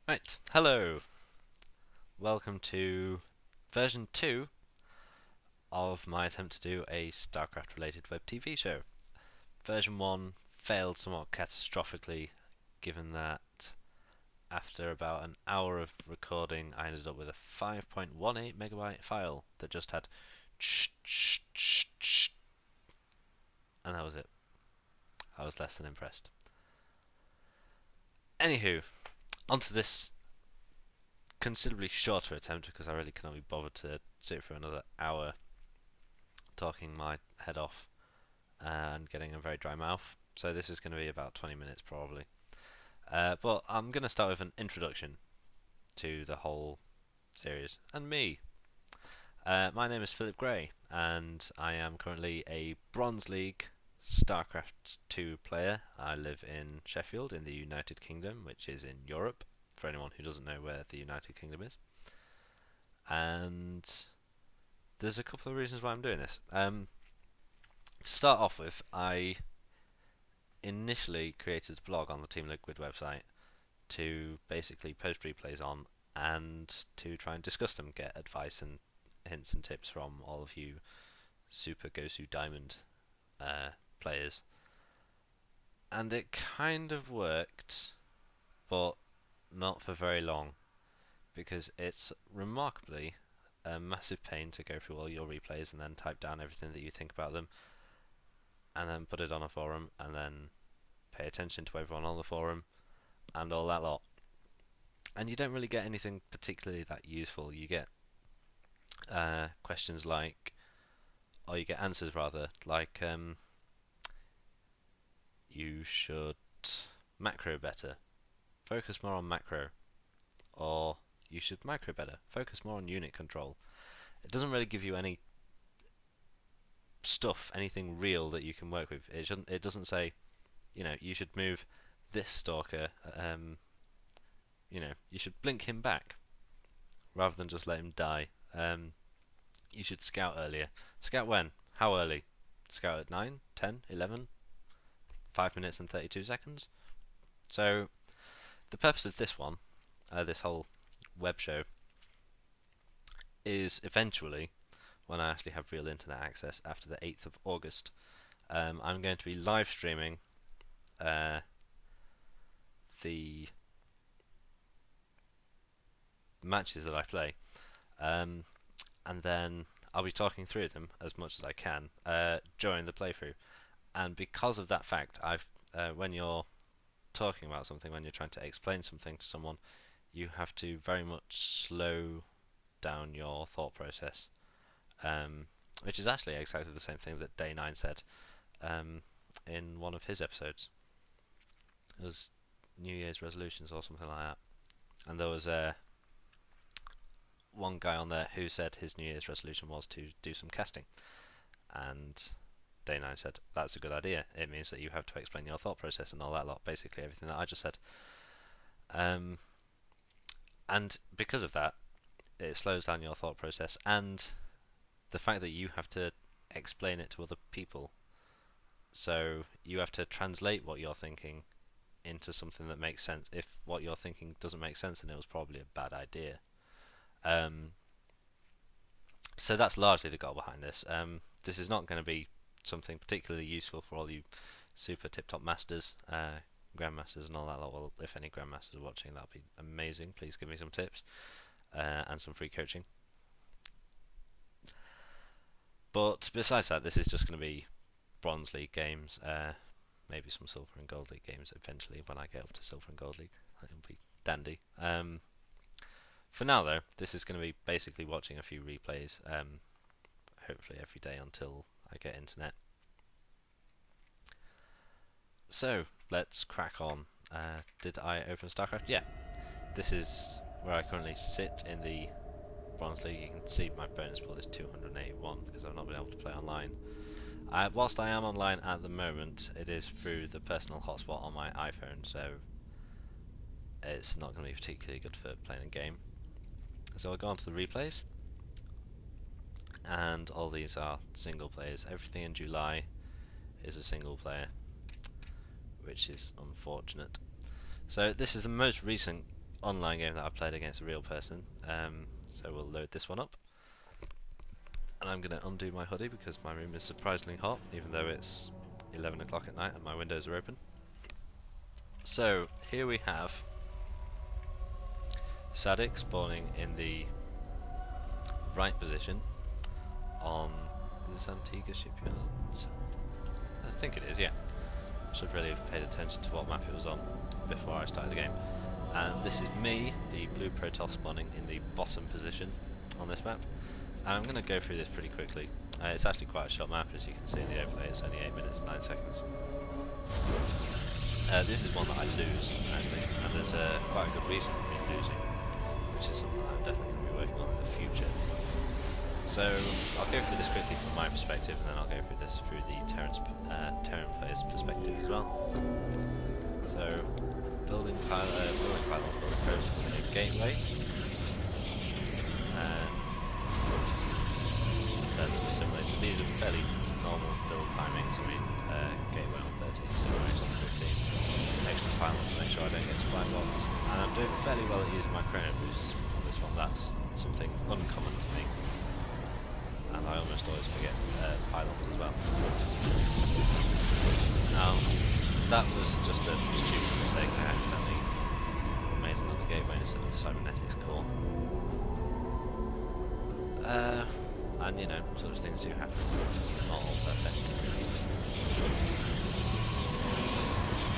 Right, hello. Welcome to version 2 of my attempt to do a StarCraft related web TV show. Version 1 failed somewhat catastrophically, given that after about an hour of recording I ended up with a 5.18 megabyte file that just had and that was it. I was less than impressed. Anywho, onto this considerably shorter attempt because I really cannot be bothered to sit for another hour talking my head off and getting a very dry mouth. So this is going to be about 20 minutes probably. But I'm going to start with an introduction to the whole series and me. My name is Philip Gray and I am currently a Bronze League StarCraft 2 player. I live in Sheffield in the United Kingdom, which is in Europe, for anyone who doesn't know where the United Kingdom is. And there's a couple of reasons why I'm doing this. To start off with, I initially created a blog on the Team Liquid website to basically post replays on and to try and discuss them, get advice and hints and tips from all of you Super Gosu Diamond players. And it kind of worked, but not for very long, because it's remarkably a massive pain to go through all your replays and then type down everything that you think about them and then put it on a forum and then pay attention to everyone on the forum and all that lot. And you don't really get anything particularly that useful. You get questions like, or you get answers rather, like you should macro better, focus more on macro, or you should micro better, focus more on unit control. It doesn't really give you any stuff, anything real that you can work with. It doesn't say, you should move this stalker, you should blink him back rather than just let him die. You should scout earlier. Scout when? How early? Scout at 9, 10, 11, 5 minutes and 32 seconds. So the purpose of this one, this whole web show, is eventually, when I actually have real internet access after the 8th of August, I'm going to be live streaming the matches that I play, and then I'll be talking through them as much as I can during the playthrough. And because of that fact, when you're talking about something, when you're trying to explain something to someone, you have to very much slow down your thought process, which is actually exactly the same thing that Day 9 said in one of his episodes. It was New Year's resolutions or something like that, and there was one guy on there who said his New Year's resolution was to do some casting, and Day 9 said that's a good idea. It means that you have to explain your thought process and all that lot, basically everything that I just said. And because of that, it slows down your thought process, and the fact that you have to explain it to other people. So you have to translate what you're thinking into something that makes sense. If what you're thinking doesn't make sense, then it was probably a bad idea. So that's largely the goal behind this. This is not going to be something particularly useful for all you super tip-top masters, grandmasters and all that lot. Well, if any grandmasters are watching, that'll be amazing. Please give me some tips and some free coaching. But besides that, this is just going to be Bronze League games, maybe some Silver and Gold League games eventually when I get up to Silver and Gold League. It'll be dandy. For now though, this is going to be basically watching a few replays, hopefully every day until I get internet. So, let's crack on. Did I open StarCraft? Yeah. This is where I currently sit in the Bronze League. You can see my bonus pool is 281 because I've not been able to play online. Whilst I am online at the moment, it is through the personal hotspot on my iPhone, so it's not going to be particularly good for playing a game. So I'll go on to the replays, and all these are single players. Everything in July is a single player, which is unfortunate. So this is the most recent online game that I played against a real person. So we'll load this one up. And I'm going to undo my hoodie because my room is surprisingly hot, even though it's 11 o'clock at night and my windows are open. So here we have Sadik spawning in the right position on, is this Antigua shipyard? I think it is, yeah. Should really have paid attention to what map it was on before I started the game. And this is me, the blue Protoss, spawning in the bottom position on this map. And I'm going to go through this pretty quickly. It's actually quite a short map, as you can see in the overlay. It's only 8 minutes and 9 seconds. This is one that I lose, actually, and there's quite a good reason for me losing, which is something that I'm definitely going to be working on in the future. So I'll go through this quickly from my perspective, and then I'll go through this through the Terran player's perspective as well. So building pylons, building a gateway, and that's similar to these are fairly normal build timings. I mean, gateway on 13, gateway on 15. Extra pylon to make sure I don't get spy blocked, and I'm doing fairly well at using my chrono boosts on this one. That's something uncommon to me, and I almost always forget pylons as well. Now, that was just a stupid mistake. I accidentally made another gateway instead of a cybernetics core. And you know, sort of things do happen. Not all perfect.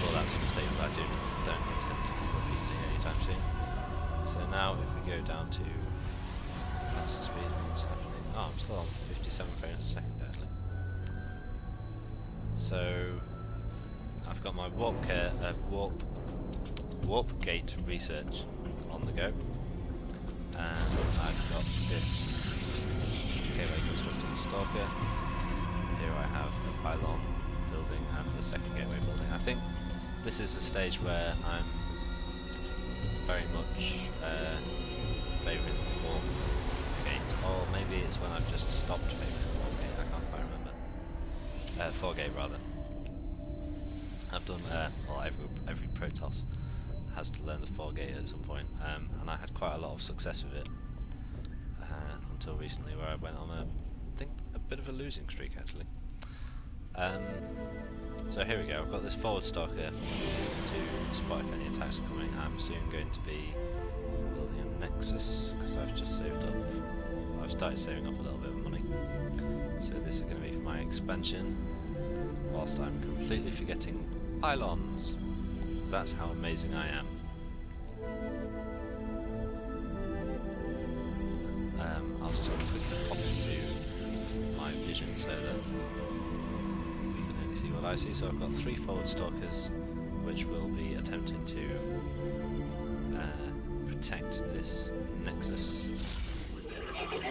Well, that's a mistake that I don't intend to be repeating anytime soon. So now, if we go down to what's the speed? What's happening? Oh, I'm still on 57 frames a second, actually. So I've got my warp gate research on the go, and I've got this gateway constructing a stalker. Here I have a pylon building and a second gateway building. I think this is a stage where I'm very much favouring the warp gate, or maybe it's when I've just stopped favouring the warp gate. I can't quite remember. 4 gate rather. I've done well, every Protoss has to learn the 4 gate at some point, and I had quite a lot of success with it until recently, where I went on I think a bit of a losing streak actually. So here we go. I've got this forward stalker to spot if any attacks are coming. I'm soon going to be building a nexus because I've just saved up. I've started saving up a little bit of money. So this is going to be for my expansion, whilst I'm completely forgetting pylons. That's how amazing I am. I'll just quickly pop into my vision so that we can only see what I see. So I've got 3 forward stalkers, which will be attempting to protect this nexus. There we go. I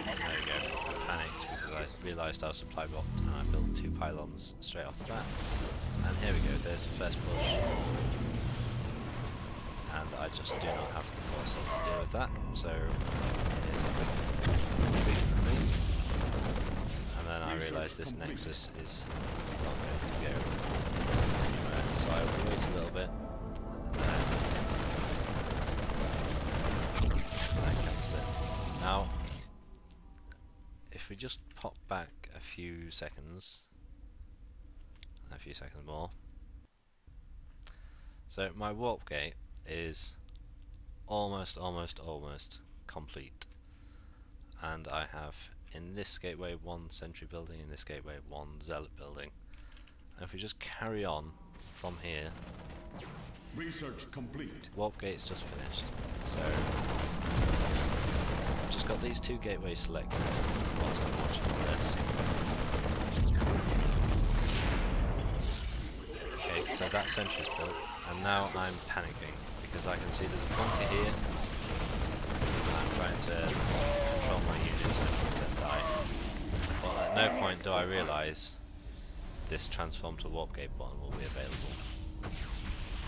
panicked because I realised I was supply blocked, and I built 2 pylons straight off the bat. And here we go. There's the first push. And I just do not have the forces to deal with that, so here's a quick retreat from me. And then I realise this nexus is not going to go anywhere, so I will wait a little bit, and then I cancel it. Now, if we just pop back a few seconds more. So my warp gate is almost complete, and I have in this gateway 1 sentry building, in this gateway 1 zealot building, and if we just carry on from here, research complete. warp gate's just finished, so I've just got these 2 gateways selected whilst I'm watching all this. Okay, so that sentry's built, and now I'm panicking because I can see there's a bunker here. I'm trying to control my units and then die. But at no point do I realise this transform to warp gate button will be available.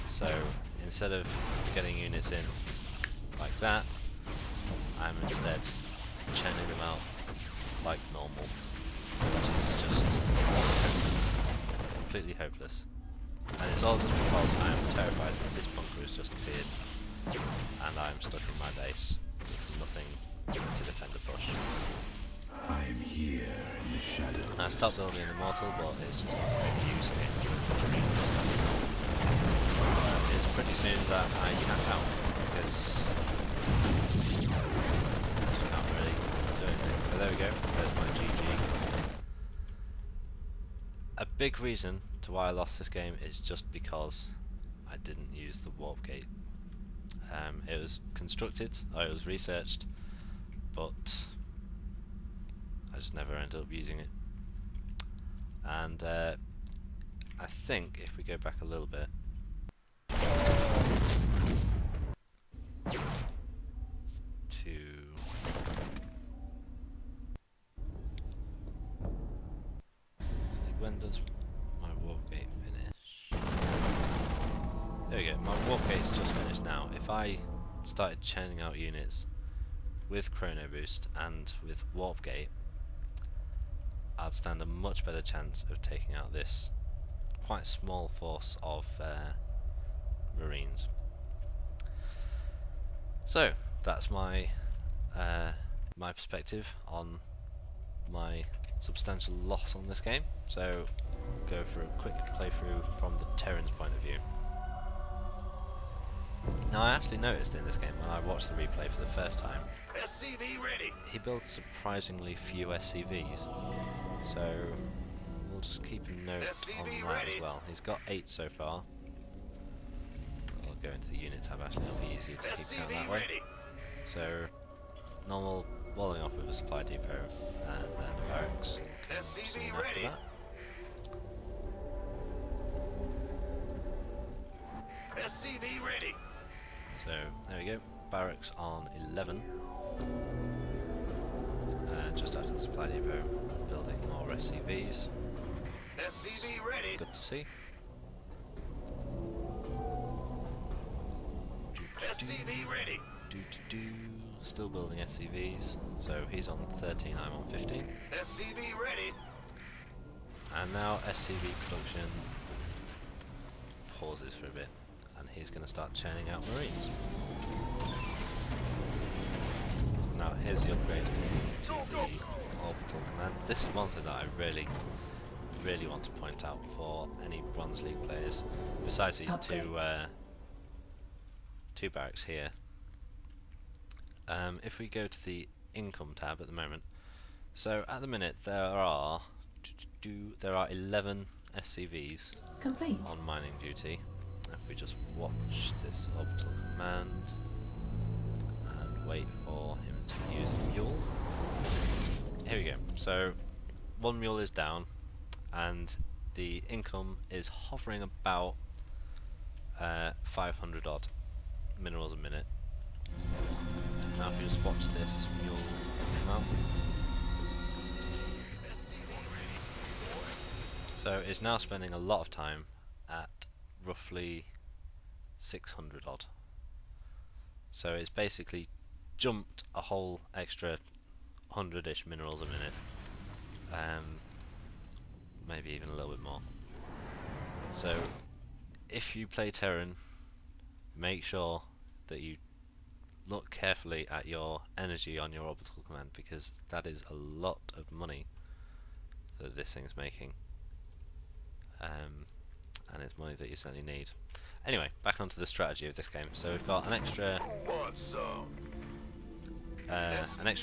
So instead of getting units in like that, I'm instead churning them out like normal, which is just hopeless. Completely hopeless. And it's all just because I am terrified that this bunker has just appeared and I'm stuck in my base with nothing to defend the push. I am here in the shadows. I stopped building an immortal, but it's just not really using it. It's pretty soon that I cap out because I just can't really do anything. So there we go, there's my GG. A big reason to why I lost this game is just because I didn't use the warp gate. It was constructed, or it was researched, but I just never ended up using it. And I think if we go back a little bit to when does my warp gate finish? There we go, my warp gate's just finished now. If I started churning out units with Chrono Boost and with warp gate, I'd stand a much better chance of taking out this quite small force of Marines. So that's my my perspective on my substantial loss on this game. So go for a quick playthrough from the Terran's point of view. Now I actually noticed in this game when I watched the replay for the first time, SCV ready. he builds surprisingly few SCVs. So we'll just keep a note on that as well. He's got 8 so far. I'll go into the unit tab, actually it'll be easier to keep count that way. So normal walling off with a supply depot and then a barracks soon after that. SCV ready. So there we go, barracks on 11. Just after the supply depot, building more SCVs. SCV ready. Good to see. SCV ready. Still building SCVs. So he's on 13, I'm on 15. SCV ready. And now SCV production pauses for a bit, and he's going to start churning out Marines. So now here's the upgrade to the orbital command. This is one thing that I really want to point out for any Bronze League players. Besides these two barracks here, if we go to the income tab at the moment, so at the minute there are 11 SCVs complete on mining duty. If we just watch this orbital command and wait for him to use a mule. Here we go. So one mule is down and the income is hovering about 500 odd minerals a minute. Now if you just watch this mule come out. So it's now spending a lot of time at roughly 600 odd. So it's basically jumped a whole extra 100-ish minerals a minute. Maybe even a little bit more. So if you play Terran, make sure that you look carefully at your energy on your orbital command, because that is a lot of money that this thing's making. And it's money that you certainly need. Anyway, back onto the strategy of this game. So we've got an extra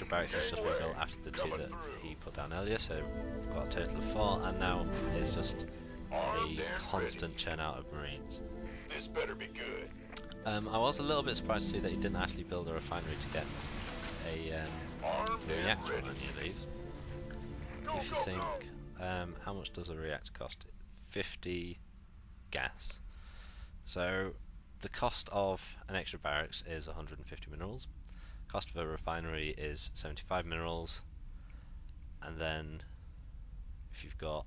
barracks that's just been built after the 2 that he put down earlier, so we've got a total of 4, and now it's just a constant churn out of Marines. This better be good. I was a little bit surprised to see that he didn't actually build a refinery to get a reactor on any of these. If you think, how much does a reactor cost? 50 gas. So the cost of an extra barracks is 150 minerals. Cost of a refinery is 75 minerals, and then if you've got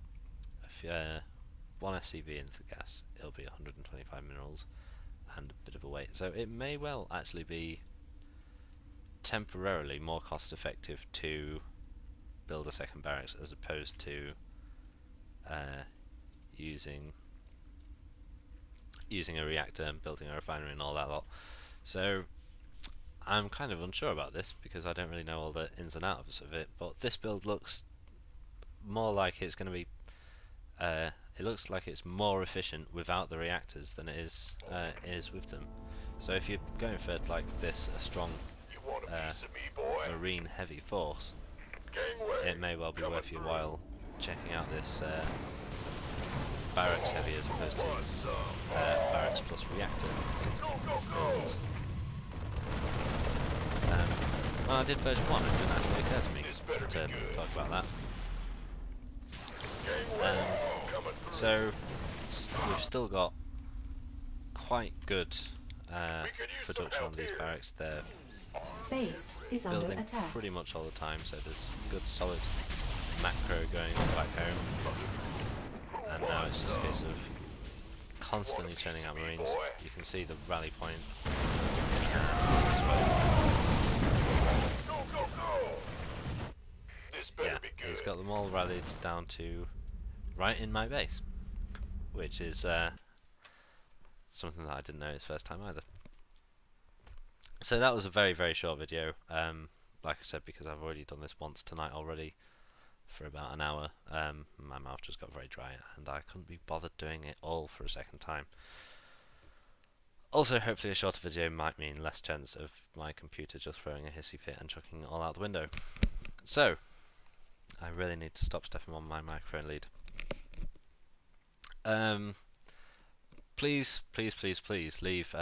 one SCV into the gas, it'll be 125 minerals and a bit of a wait. So it may well actually be temporarily more cost effective to build a second barracks as opposed to using a reactor and building a refinery and all that lot. So I'm kind of unsure about this because I don't really know all the ins and outs of it, but this build looks more like it's going to be it looks like it's more efficient without the reactors than it is with them. So if you're going for like this, a strong marine heavy force, it may well be worth your while checking out this barracks heavy as opposed to barracks plus reactor build. Well, I did version 1, it didn't actually occur to me to talk about that. So we've still got quite good production on these barracks. They're Base is under building attack. pretty much all the time, so there's good solid macro going on back home. And now it's just a case of constantly churning out marines. You can see the rally point. Yeah, he's got them all rallied down to right in my base, which is something that I didn't notice first time either. So that was a very, very short video. Like I said, because I've already done this once tonight already for about an hour, my mouth just got very dry and I couldn't be bothered doing it all for a second time. Also, hopefully a shorter video might mean less chance of my computer just throwing a hissy fit and chucking it all out the window. So, I really need to stop stepping on my microphone lead. Please, please, please, please leave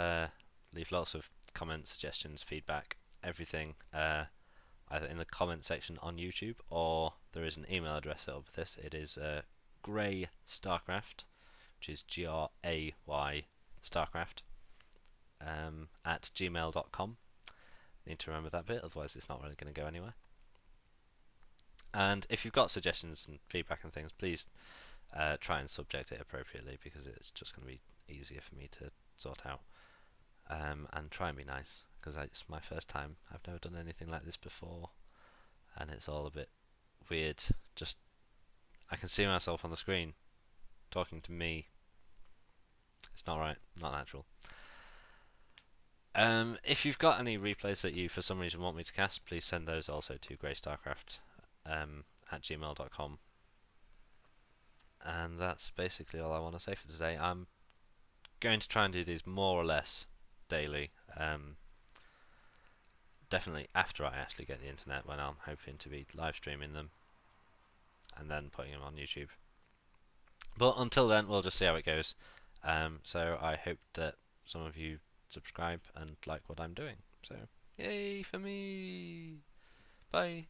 lots of comments, suggestions, feedback, everything, either in the comment section on YouTube, or there is an email address over this. It is GraYStarcraft, which is GRAY Starcraft, at gmail.com. Need to remember that bit, otherwise it's not really going to go anywhere. And if you've got suggestions and feedback and things, please try and subject it appropriately, because it's just going to be easier for me to sort out. And try and be nice, because it's my first time. I've never done anything like this before, and it's all a bit weird. Just, I can see myself on the screen talking to me. It's not right, not natural. If you've got any replays that you for some reason want me to cast, please send those also to GraYStarcraft at gmail.com. And that's basically all I want to say for today. I'm going to try and do these more or less daily. Definitely after I actually get the internet, when I'm hoping to be live streaming them and then putting them on YouTube. But until then, we'll just see how it goes. So I hope that some of you subscribe and like what I'm doing. So, yay for me! Bye!